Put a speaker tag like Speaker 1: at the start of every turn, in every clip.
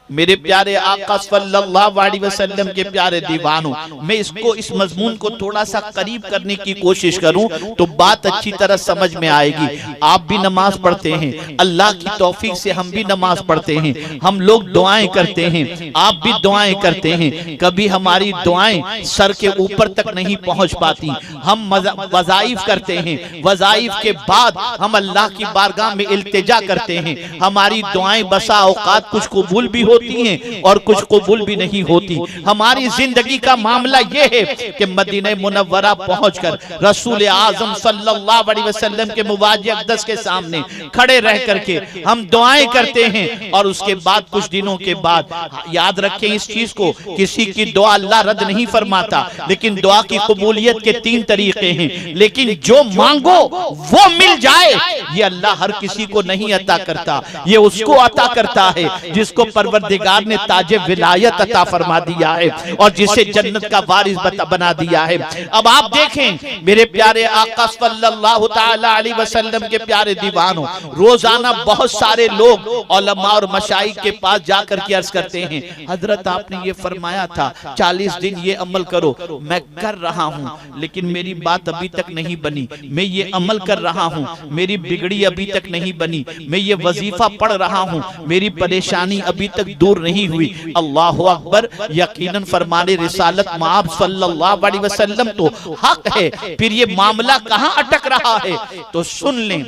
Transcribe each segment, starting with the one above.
Speaker 1: मेरे प्यारे आका सल्लल्लाहु अलैहि वसल्लम के प्यारे दीवानों, मैं इसको इस मजमून को थोड़ा सा करीब करने की कोशिश करूं तो बात अच्छी तरह समझ में आएगी। आप भी नमाज पढ़ते हैं, अल्लाह की तौफीक से हम भी नमाज पढ़ते हैं, हम लोग दुआएं करते हैं, आप भी दुआएं करते हैं। कभी हमारी दुआएं सर के ऊपर तक नहीं पहुंच पाती। हम वज़ाइफ करते हैं, वज़ाइफ के बाद हम अल्लाह की बारगाह में इल्तिजा करते हैं। हमारी दुआएं बसा औकात कुछ कबूल भी होती हैं और कुछ कबूल भी नहीं होती। हमारी जिंदगी का मामला यह है कि मदीना मुनव्वरा पहुंचकर रसूल आजम सल्लल्लाहु अलैहि वसल्लम के मुवाज़िह अक़दस के सामने खड़े रह करके हम दुआएं करते हैं और उसके बाद कुछ दिनों के बाद, याद रखें इस चीज को, किसी की दुआ अल्लाह रद्द नहीं फरमाता, लेकिन दुआ की कबूलियत के 3 तरीके हैं। लेकिन जो मांगो वो मिल जाए ये अल्लाह हर किसी को नहीं अता करता, ये उसको अता करता है जिसको परवरदिगार ने ताजे विलायत अता फरमा दिया है और जिसे जन्नत का वारिस बना दिया है। अब आप देखें मेरे प्यारे आका सल्लल्लाहु तआला अलैहि वसल्लम के प्यारे दीवानों, रोजाना बहुत सारे लोग उलमा और मशाइख के पास जाकर के अर्ज करते हैं, हजरत आपने ये फरमाया था 40 दिन ये अमल करो, मैं कर रहा हूँ लेकिन मेरी बात अभी तक नहीं बनी। मैं ये अमल कर रहा हूँ, मेरी बिगड़ी अभी तक नहीं बनी। मैं ये वजीफा पढ़ रहा हूँ, मेरी परेशानी अभी तक दूर नहीं हुई। अल्लाहु अकबर, यकीनन फरमाने रिसालत माब सल्लल्लाहु अलैहि वसल्लम तो हक है, फिर ये मामला कहाँ अटक रहा है? तो सुन लें,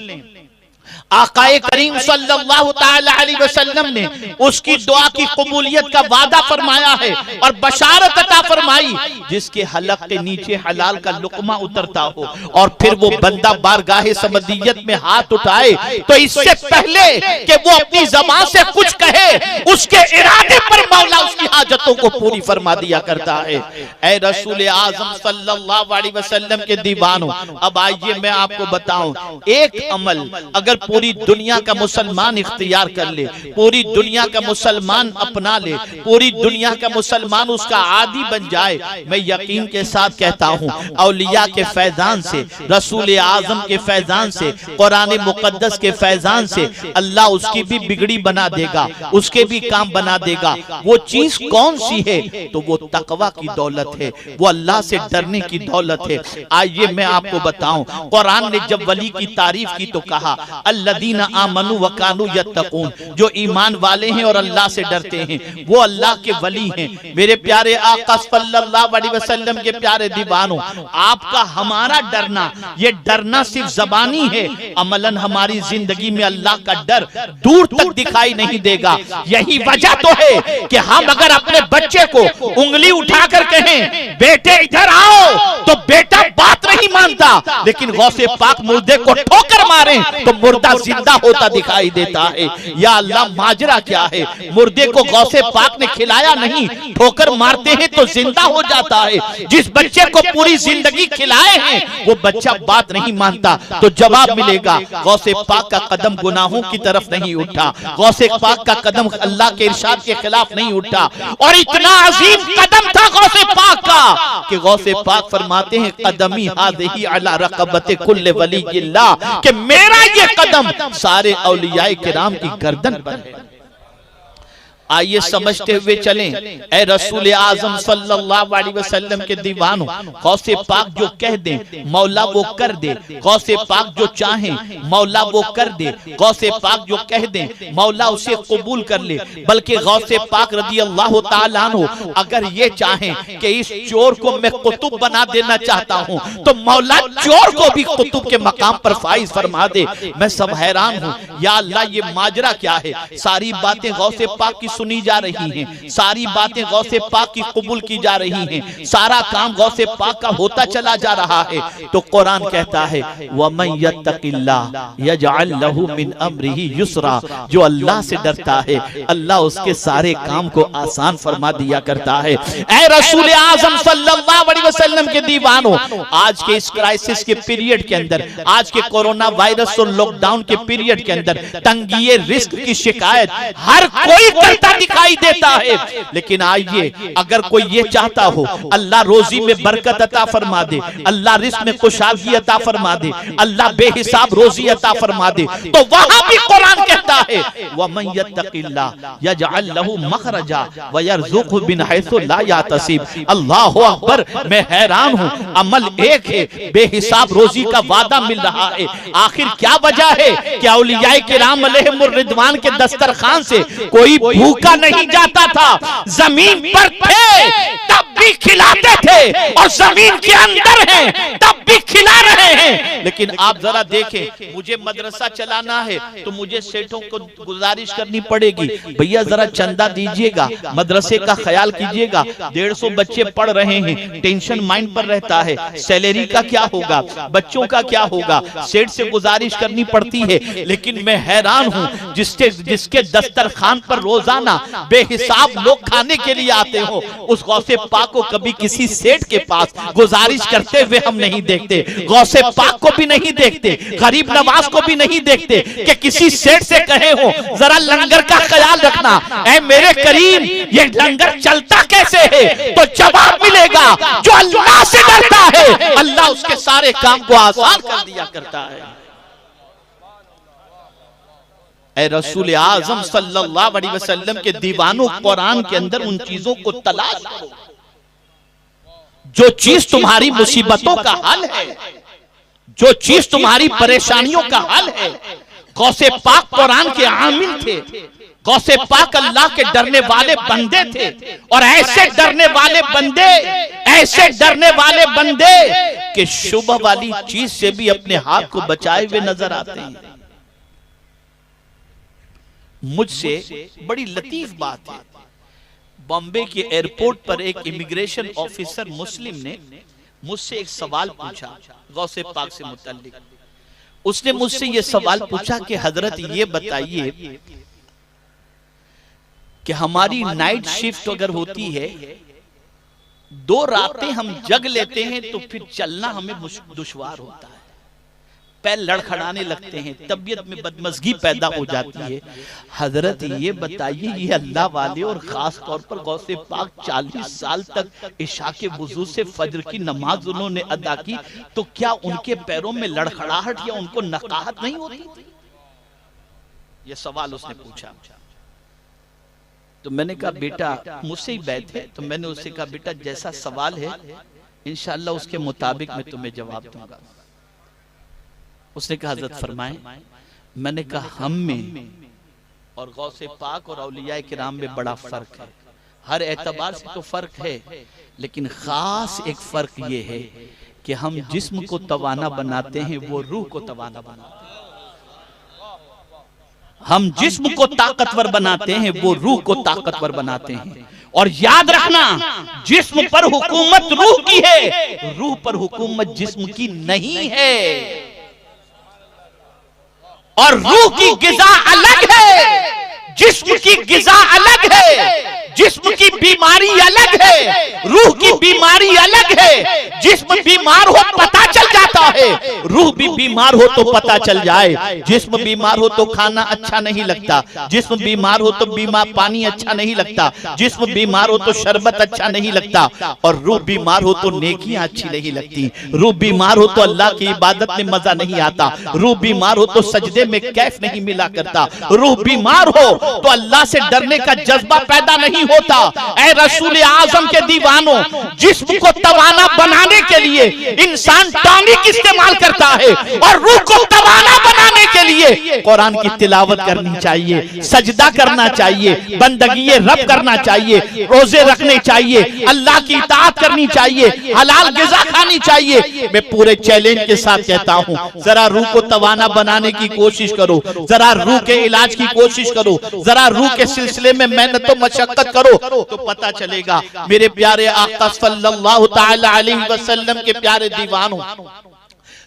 Speaker 1: आकाए करीम सल्लल्लाहु तआला अलैहि वसल्लम ने उसकी दुआ की कबूलियत का वादा फरमाया है और बशारत अता फरमाई जिसके हलक के नीचे हलाल का लुकमा उतरता हो और फिर वो बंदा बारगाहे समदियत में हाथ उठाए तो इससे पहले कि वो अपनी ज़बान से कुछ कहे, उसके इरादे पर मौला उसकी हाजतों को पूरी फरमा दिया करता है। ऐ रसूल आज़म सल्लल्लाहु अलैहि वसल्लम के दीवानों, अब आइए मैं आपको बताऊं, एक अमल अगर पूरी दुनिया का मुसलमान इख्तियार कर ले, पूरी दुनिया का मुसलमान अपना ले, पूरी दुनिया का मुसलमान उसका आदी बन जाए, मैं यकीन के साथ कहता हूँ औलिया के फैजान से, रसूल आजम के फैजान से, कुरान मुकद्दस के फैजान से अल्लाह उसकी भी बिगड़ी बना देगा, उसके भी काम बना देगा। वो चीज कौन सी है? तो वो तकवा की दौलत है, वो अल्लाह से डरने की दौलत है। आइए मैं आपको बताऊं, कुरान ने जब वली की तारीफ की तो कहा अल्लदीना आमनु व कानू यत्तकून, जो ईमान वाले हैं और अल्लाह से डरते हैं वो अल्लाह के वली हैं। मेरे प्यारे आका सल्लल्लाहु अलैहि वसल्लम के प्यारे दीवानों, आपका हमारा डरना, ये डरना सिर्फ जबानी है, अमलन हमारी जिंदगी में अल्लाह का डर दूर तक दिखाई नहीं देगा। यही वजह तो है कि हम अगर अपने बच्चे को उंगली उठाकर कहें बेटे इधर आओ तो बेटा बात नहीं मानता, लेकिन गौसे पाक मुर्दे को ठोकर मारे तो मुर्दा जिंदा होता दिखाई देता है। या अल्लाह माजरा क्या है? मुर्दे को गौसे पाक ने खिलाया नहीं, ठोकर मारते हैं तो जिंदा हो जाता है। जिस बच्चे को पूरी जिंदगी खिलाए हैं वो बच्चा बात नहीं मानता तो जवाब मिलेगा गौसे पाक का कदम गुनाहों की तरफ नहीं उठा, गौसे पाक का कदम अल्लाह के इरशाद के खिलाफ नहीं उठा। और इतना अजीम कदम था गौसे पाक का कि गौसे पाक फरमाते हैं कदमी हादिही अला रक़बति कुल्ल वलिय्यिल्लाह, कि मेरा ये कदम सारे औलियाए किराम की गर्दन पर है। आइए समझते हुए चलें, ऐ रसूल आजम सल्लल्लाहु अलैहि वसल्लम के दीवानों, गौसे पाक जो कह दे मौला वो कर दे, गौसे पाक जो चाहे मौला वो कर दे, गौसे पाक जो कह दे मौला उसे कबूल कर ले। बल्कि गौसे पाक रज़ी अल्लाह तआला अन्हु अगर ये चाहे कि इस चोर को मैं कुतुब बना देना चाहता हूँ तो मौला चोर को भी कुतुब के मकाम पर फाइज फरमा दे। मैं सब हैरान हूँ, या अल्लाह ये माजरा क्या है? सारी बातें गौसे पाक की सुनी जा रही हैं, सारी बातें गौसे पाक की कबूल की जा रही हैं, सारा काम गौसे पाक का होता चला जा रहा है। तो कुरान कहता है वमन यत्तकिल्लाह यजअल लहू मिन अम्रिही युसरा, जो अल्लाह से डरता है अल्लाह उसके सारे काम को आसान फरमा दिया करता है। ऐ रसूल आजम सल्लल्लाहु अलैहि वसल्लम के दीवानों, आज के इस क्राइसिस के पीरियड के अंदर, आज के कोरोना वायरस और लॉकडाउन के पीरियड के अंदर तंगिए रिस्क की शिकायत हर कोई करता डरता दिखाई देता है। लेकिन आइए, अगर कोई ये चाहता हो अल्लाह रोजी में बरकत अता फरमा दे, अल्लाह रिस्क में कुशादगी अता फरमा दे, अल्लाह बेहिसाब रोजी अता फरमा दे, तो वहां भी कुरान कहता है वमन यत्तकिल्लाह यजअल लहू मखरजा व यरज़ुक़हु मिन हैसु ला यहतसिब। अल्लाहु अकबर, मैं हैरान हूं, अमल एक है, बेहिसाब रोजी का वादा मिल रहा है। आखिर क्या वजह है कि औलियाए किराम अलैहिमुर रिदवान के दस्तरखान से कोई भूखा नहीं जाता था, जमीन पर थे तब भी खिलाते थे और जमीन के अंदर हैं तब भी खिला रहे हैं। लेकिन आप जरा देखें, मुझे मदरसा चलाना है तो मुझे सेठों को गुजारिश करनी पड़ेगी, भैया जरा चंदा दीजिएगा, मदरसे का ख्याल कीजिएगा, 150 बच्चे पढ़ रहे हैं, टेंशन माइंड पर रहता है, सैलरी का क्या होगा, बच्चों का क्या होगा, सेठ से गुजारिश करनी पड़ती है। लेकिन मैं हैरान हूं, जिसके दस्तरखान पर रोजाना बेहिसाब लोग खाने के लिए आते हो, उस गौसे पाक को कभी किसी सेठ के पास गुजारिश करते हुए हम नहीं देखते, गौसे पाक को भी नहीं देखते, गरीब नवाज को भी नहीं देखते कि किसी सेठ से कहे हो जरा लंगर का ख्याल रखना, ऐ मेरे करीम ये लंगर चलता कैसे है, तो जवाब मिलेगा जो अल्लाह से डरता है अल्लाह उसके सारे काम को आसान कर दिया करता है। ऐ रसूल आजम सल्लल्लाहु अलैहि वसल्लम के दीवानों, कुरान के अंदर उन चीजों को तलाश करो जो चीज तुम्हारी मुसीबतों का हल है, जो चीज तुम्हारी परेशानियों का हल है। गौसे पाक कुरान के आमिल थे, गौसे पाक अल्लाह के डरने वाले बंदे थे, और ऐसे डरने वाले बंदे, ऐसे डरने वाले बंदे कि शुभ वाली चीज से भी अपने हाथ को बचाए हुए नजर आते हैं। मुझसे बड़ी लतीफ बात है, बॉम्बे के एयरपोर्ट पर एक इमिग्रेशन ऑफिसर मुस्लिम ने मुझसे एक सवाल पूछा गौसे पाक से मुतल्लिक। उसने मुझसे ये सवाल पूछा कि हजरत ये बताइए कि हमारी नाइट शिफ्ट अगर होती है, 2 रातें हम जग लेते हैं तो फिर चलना हमें दुश्वार होता है, पैर लड़खड़ाने लगते हैं, तबीयत में बदमज़गी पैदा हो जाती है। हजरत ये बताइए, ये अल्लाह वाले और खास तौर पर गौसे पाक 40 साल तक इशा के वुजू से फजर की नमाज उन्होंने अदा की, तो क्या उनके पैरों में लड़खड़ाहट या उनको नकाहत नहीं होती? ये सवाल उसने पूछा। तो मैंने कहा बेटा, मुझसे ही बैठे, तो मैंने उससे कहा बेटा जैसा सवाल है इंशाअल्लाह उसके मुताबिक मैं तुम्हें जवाब दूंगा। उसने कहा हजरत फरमाएं। मैंने कहा हम में और गौसे पाक और औलियाए किराम में बड़ा फर्क है, हर एतबार से तो फर्क है, लेकिन खास एक फर्क ये है कि हम जिस्म को तवाना बनाते हैं, वो रूह को तवाना बनाते हैं। हम जिस्म को ताकतवर बनाते हैं, वो रूह को ताकतवर बनाते हैं। और याद रखना, जिस्म पर हुकूमत रूह की है, रूह पर हुकूमत जिस्म की नहीं है। और रूह की गिज़ा अलग है, जिस्म की गिज़ा अलग है, जिस्म की बीमारी अलग है, रूह की बीमारी अलग है। जिस्म बीमार हो पता चल जाता है, रूह भी बीमार हो तो पता चल जाए। जिस्म बीमार हो तो खाना अच्छा नहीं लगता, जिस्म बीमार हो तो पानी अच्छा नहीं लगता, जिस्म बीमार हो तो शरबत अच्छा नहीं लगता, और रूह बीमार हो तो नेकियां अच्छी नहीं लगती। रूह बीमार हो तो अल्लाह की इबादत में मजा नहीं आता, रूह बीमार हो तो सजदे में कैफ नहीं मिला करता, रूह बीमार हो तो अल्लाह से डरने का जज्बा पैदा नहीं होता। ऐ रसूल आजम के दीवानों, जिस्म को तवाना बनाने के लिए इंसान टॉनिक इस्तेमाल करता है, और रूह को तवाना बनाने के लिए कुरान की तिलावत करनी चाहिए, सजदा करना चाहिए, बंदगी रब करना चाहिए, रोजे रखने चाहिए, अल्लाह की इताअत करनी चाहिए, हलाल गिज़ा खानी चाहिए। मैं पूरे चैलेंज के साथ कहता हूं, जरा रूह को तवाना बनाने की कोशिश करो, जरा रूह के इलाज की कोशिश करो, जरा रूह के सिलसिले में मेहनत और मशक्कत करो, तो पता चलेगा। मेरे प्यारे आका सल्लल्लाहु तआला अलैहि वसल्लम के प्यारे दीवानों,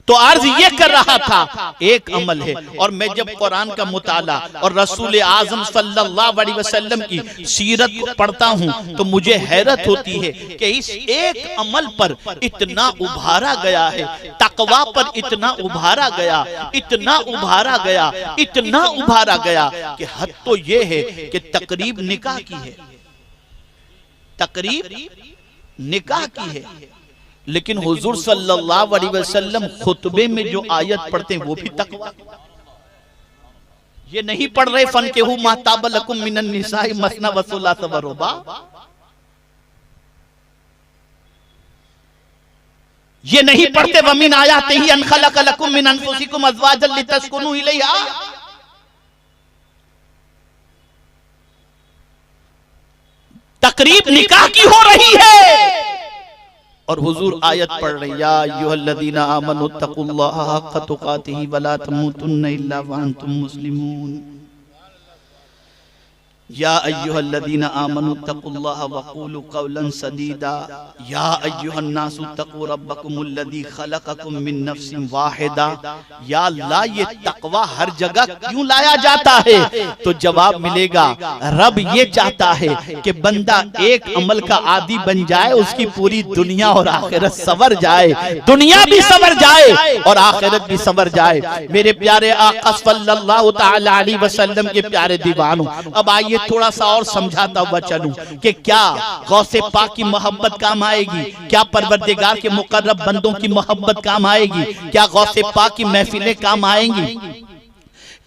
Speaker 1: तो अर्ज ये कर रहा था, एक अमल है। और मैं जब कुरान का मुताला और रसूल आजम सल्लल्लाहु अलैहि वसल्लम की सीरत को पढ़ता हूँ तो मुझे हैरत होती है कि इस एक अमल पर इतना उभारा गया है, तकवा पर इतना उभारा गया, इतना उभारा गया, इतना उभारा गया कि हद तो ये है कि तकरीब निकाह की है, तकरीब निकाह की है। लेकिन हुजूर सल्लल्लाहु अलैहि वसल्लम खुतबे में जो आयत पढ़ते हैं वो भी तकवा। ये नहीं पढ़ रहे फन के हु महताब लकुम मिनन निसाई मसना वसुला सवरुबा। ये नहीं पढ़ते वमिन आयाते ही अन खलक लकुम मिन अनफुसिकुम अज़वाजन लितस्कुनु इलैहा। तकरीब निकाह की हो रही है और हुजूर आयत पढ़ रहे, या अय्युहल्लज़ीना आमनु तक़ुल्लाहा हक़्क़ तुक़ातिही वला तमूतुन्ना इल्ला व अंतुम मुस्लिमून। या अय्युहल्लज़ीना आमनु तक़ुल्लाहा वक़ूलू क़ौलन सदीदा। या अय्युहन्नासु तक़ू रब्बकुमुल्लज़ी ख़लक़कुम मिन नफ्सिन वाहिदा। या अल्लाह, ये तक़वा हर जगह क्यों लाया जाता है? तो जवाब मिलेगा, रब ये चाहता है कि बंदा एक अमल का आदी बन जाए, उसकी पूरी दुनिया और आखिरत संवर जाए, दुनिया भी संवर जाए और आखिरत भी संवर जाए। मेरे प्यारे आका सल्लल्लाहु तआला अलैहि वसल्लम के प्यारे दीवानों, अब आइए थोड़ा सा और समझाता हुआ चलूं कि क्या गौसे पाक की मोहब्बत काम आएगी, क्या परवरदिगार के मुकर्रब बंदों की मोहब्बत काम आएगी, क्या गौसे पाक की महफिलें काम आएंगी,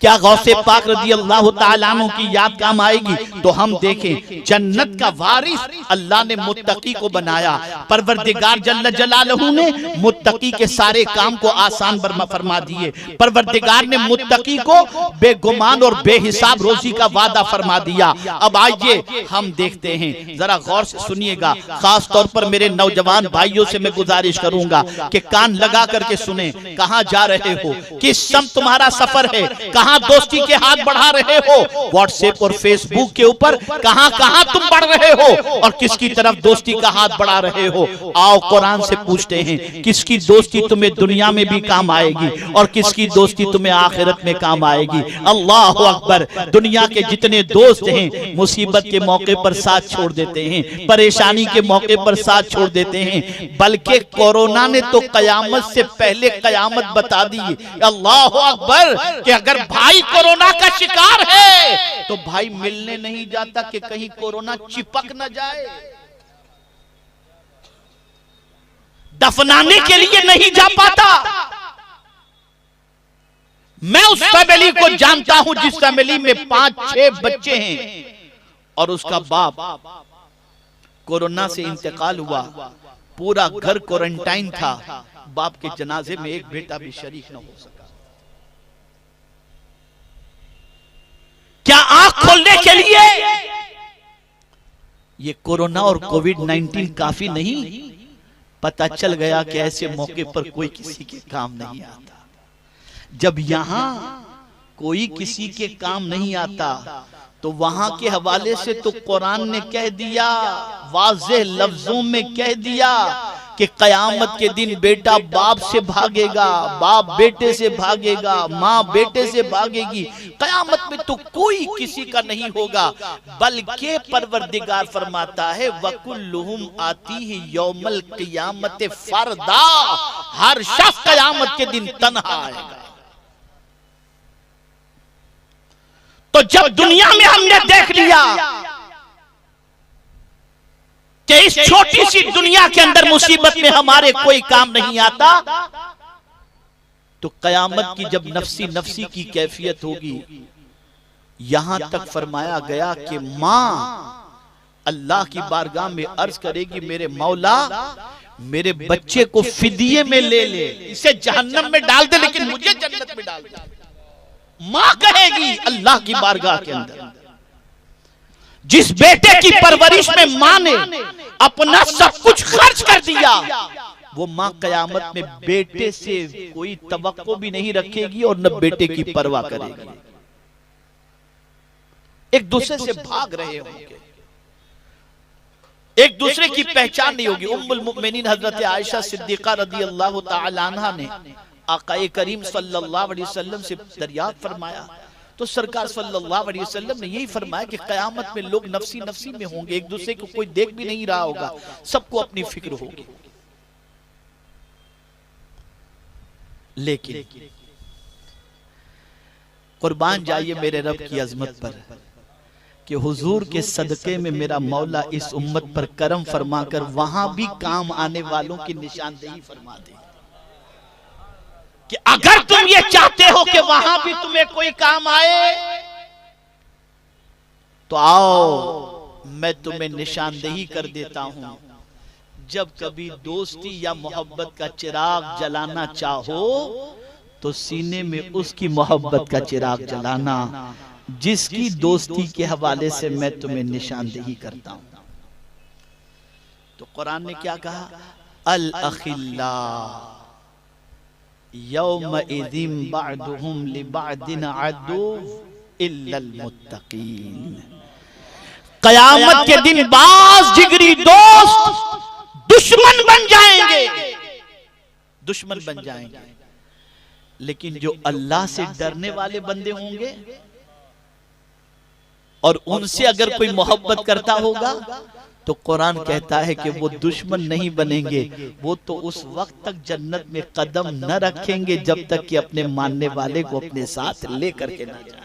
Speaker 1: क्या गौसे पाक रज़ी अल्लाह तआला अन्हु की याद काम आएगी? तो हम देखें, जन्नत का वारिस अल्लाह ने मुत्तकी को बनाया। परवरदिगार जल्ल जलालहू ने मुत्तकी के सारे काम को आसान फरमा दिए। परवरदिगार ने मुत्तकी को बेगुमान और बेहिसाब रोजी का वादा फरमा दिया। अब आइए हम देखते हैं, जरा गौर से सुनिएगा, खास तौर पर मेरे नौजवान भाइयों से मैं गुजारिश करूंगा कि कान लगा करके सुने। कहां जा रहे हो, किस सम तुम्हारा सफर है, कहां दोस्ती के हाथ बढ़ा रहे हो, व्हाट्सएप और फेसबुक के ऊपर कहां कहां तुम बढ़ रहे हो और किसकी तरफ दोस्ती का हाथ बढ़ा रहे हो? आओ कुरान से पूछते हैं, किसकी दोस्ती तुम्हें दुनिया में भी काम आएगी और किसकी दोस्ती तुम्हें आखिरत में काम आएगी? अल्लाह अकबर। दुनिया के जितने दोस्त हैं मुसीबत के मौके पर साथ छोड़ देते हैं, परेशानी के मौके पर साथ छोड़ देते हैं, बल्कि कोरोना ने तो कयामत से पहले कयामत बता दी। अल्लाह अकबर कि अगर भाई कोरोना का शिकार है तो भाई मिलने नहीं जाता कि कहीं कोरोना चिपक न जाए, दफनाने के लिए नहीं जा पाता। मैं उस फैमिली को जानता हूं जिस फैमिली में 5-6 बच्चे हैं और उसका बाप कोरोना से इंतकाल हुआ, पूरा घर क्वारंटाइन था, बाप के जनाजे में एक बेटा भी शरीक न हो सका। क्या आंख खोलने के लिए ये कोरोना और कोविड-19 काफी नहीं? पता चल गया कि ऐसे मौके पर कोई किसी के काम नहीं आता। जब यहां कोई किसी के काम नहीं आता तो वहां के हवाले से तो कुरान ने कह दिया, वाज़ेह लफ्जों में कह दिया कि कयामत के दिन बेटा बाप से भागेगा, बाप बेटे से भागेगा, माँ बेटे से भागेगी। कयामत में तो कोई किसी का नहीं होगा, बल्कि परवरदिगार फरमाता है वकुल्लुहुम आतीही यौमल क़ियामत फरदा। हर शख्स कयामत के दिन तन्हा आएगा। तो जब दुनिया में हमने देख लिया कि इस छोटी सी दुनिया के अंदर मुसीबत में हमारे कोई काम नहीं आता, तो कयामत की जब नफ्सी नफ्सी की कैफियत होगी, यहां तक फरमाया गया कि मां अल्लाह की बारगाह में अर्ज करेगी, मेरे मौला मेरे बच्चे को फिदिये में ले ले, इसे जहन्नम में डाल दे लेकिन मुझे जन्नत में डाल दे। मां कहेगी अल्लाह की बारगाह के अंदर। जिस बेटे की परवरिश में मां ने अपना सब कुछ खर्च कर दिया, वो मां कयामत में बेटे से कोई तवक्को भी नहीं रखेगी और न बेटे की परवाह करेगी। एक दूसरे से भाग रहे होंगे, एक दूसरे की पहचान नहीं होगी। उम्मुल मुमिनीन हजरत आयशा सिद्दीका रज़ी अल्लाह तआला अन्हा ने आकाए करीम सल्लल्लाहु अलैहि वसल्लम से दरियाफ्त फरमाया, तो सरकार सल्लल्लाहु अलैहि वसल्लम ने यही फरमाया कि कयामत में लोग नफसी नफसी में होंगे, एक दूसरे को कोई देख भी नहीं रहा होगा, सबको अपनी फिक्र होगी। लेकिन कुर्बान जाइए मेरे रब की अजमत पर कि हुजूर के सदके में मेरा मौला इस उम्मत पर करम फरमाकर वहां भी काम आने वालों की निशानदेही फरमा दे कि अगर तुम ये चाहते हो कि वहां भी तुम्हें कोई काम आए तो आओ मैं तुम्हें निशानदेही कर देता हूं। जब कभी दोस्ती या मोहब्बत का चिराग जलाना चाहो तो सीने में उसकी मोहब्बत का चिराग जलाना जिसकी दोस्ती के हवाले से मैं तुम्हें निशानदेही करता हूं। तो कुरान ने क्या कहा, अल अखिल्ला यौमइज़िन बअदुहुम लिबअदिन अदुव्व इल्लल मुत्तकीन। कयामत के दिन बाज जिगरी दोस्त दुश्मन बन जाएंगे, दुश्मन बन जाएंगे, लेकिन जो अल्लाह से डरने वाले बंदे होंगे और उनसे अगर कोई मोहब्बत करता होगा तो कुरान कहता है कि वो दुश्मन नहीं बनेंगे, वो तो उस वक्त तक जन्नत में कदम न रखेंगे जब तक कि अपने मानने वाले को अपने साथ लेकर के न जाए।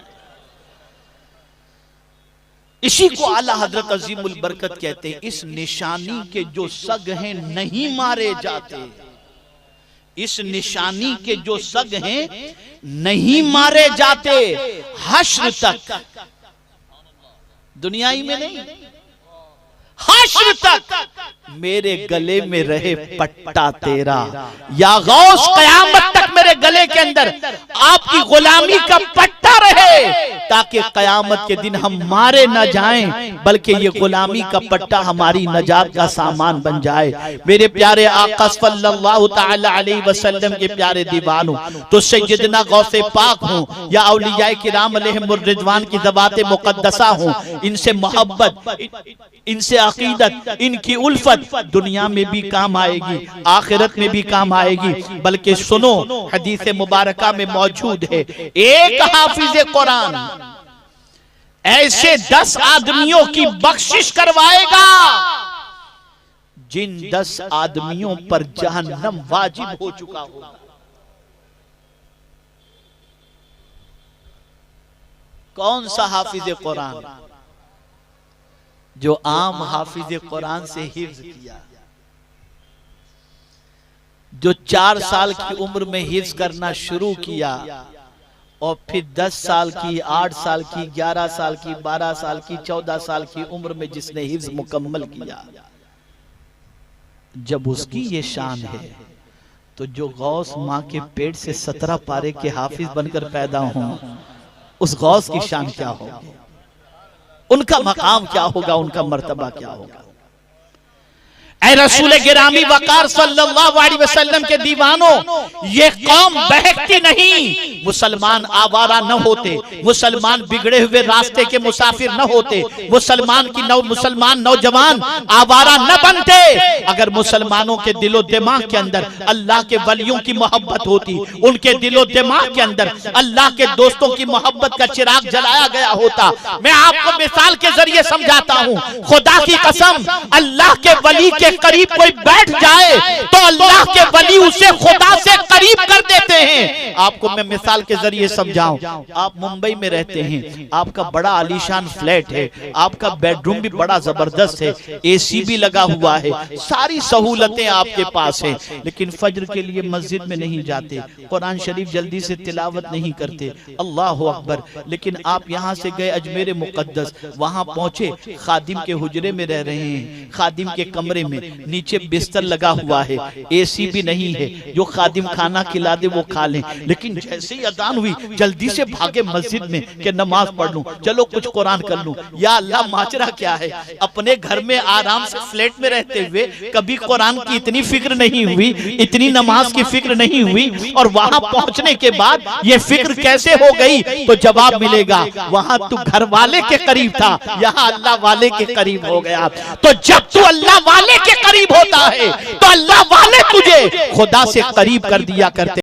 Speaker 1: इसी को आला हजरत अजीमुल बरकत कहते हैं। इस निशानी के जो सग हैं नहीं मारे जाते, इस निशानी के जो सग हैं नहीं मारे जाते हश्र तक, दुनियाई में नहीं, हश्र तक मेरे गले में रहे पट्टा तेरा। या गौस कयामत तक मेरे गले के अंदर आपकी गुलामी का पट्टा रहे ताकि कयामत के दिन हम मारे न जाएं, बल्कि ये गुलामी का पट्टा हमारी नजात का सामान बन जाए। मेरे प्यारे आका सल्लल्लाहु तआला अलैहि वसल्लम के प्यारे दीवानों, तो सैयदना गौसे पाक हों या औलियाए किराम अलैहिमुर रिज़वान की ज़बाते मुक़द्दसा हों, इनसे मोहब्बत, इनसे अकीदत, इनकी उल्फत दुनिया में भी काम आएगी, आखिरत में भी काम आएगी। बल्कि सुनो, हदीस मुबारका में मौजूद है, एक हाफिज कुरान ऐसे 10 आदमियों की बख्शिश करवाएगा जिन 10 आदमियों पर जहन्नम वाजिब हो चुका होगा। कौन सा हाफिज कुरान? जो आम हाफिज कुरान से हिफ्ज किया, जो 4 साल की उम्र में हिफ्ज करना शुरू किया और फिर 10 साल की, 8 साल की, 11 साल की, 12 साल की, 14 साल की उम्र में जिसने हिफ्ज मुकम्मल किया, जब उसकी ये शान है तो जो गौस माँ के पेट से 17 पारे के हाफिज बनकर पैदा हों, उस गौस की शान क्या होगी, उनका मकाम क्या होगा, उनका मर्तबा क्या होगा। ऐ रसूल गिरामी वकार सल्लल्लाहु अलैहि वसल्लम के दीवानों, ये कौम बहकती नहीं, मुसलमान आवारा न होते, मुसलमान बिगड़े हुए रास्ते के मुसाफिर न होते, मुसलमान नौजवान आवारा न बनते अगर मुसलमानों के दिलो दिमाग के अंदर अल्लाह के वलियों की मोहब्बत होती, उनके दिलो दिमाग के अंदर अल्लाह के दोस्तों की मोहब्बत का चिराग जलाया गया होता। मैं आपको मिसाल के जरिए समझाता हूँ, खुदा की कसम, अल्लाह के वली के करीब कोई बैठ जाए तो अल्लाह के वली उसे खुदा से करीब कर देते हैं। आपको मैं मिसाल के जरिए समझाऊं, आप मुंबई में रहते हैं, आपका बड़ा आलीशान फ्लैट है, आपका बेडरूम भी बड़ा जबरदस्त है, एसी भी लगा हुआ है, सारी सहूलतें आपके पास हैं, लेकिन फज्र के लिए मस्जिद में नहीं जाते, कुरान शरीफ जल्दी से तिलावत नहीं करते, अल्लाह अकबर। लेकिन आप यहाँ से गए अजमेर मुकद्दस, वहां पहुंचे, खादिम के हुजरे में रह रहे हैं, खादिम के कमरे में नीचे बिस्तर लगा हुआ है, एसी भी नहीं है, जो खादिम खाना खिला दे वो खा लें, लेकिन जैसे ही अजान हुई जल्दी से भागे मस्जिद में कि नमाज पढ़ लूं, चलो कुछ कुरान कर लूं। या अल्लाह, माजरा क्या है, अपने घर में आराम से फ्लैट में रहते हुए कभी कुरान की इतनी फिक्र नहीं हुई, इतनी नमाज की फिक्र नहीं हुई, और वहां पहुंचने के बाद ये फिक्र कैसे हो गई? तो जवाब मिलेगा, वहां तू घर वाले के करीब था, यहाँ अल्लाह वाले के करीब हो गया। तो जब तू अल्लाह वाले के करीब होता है तो अल्लाह वाले तुझे खुदा से करीब कर दिया करते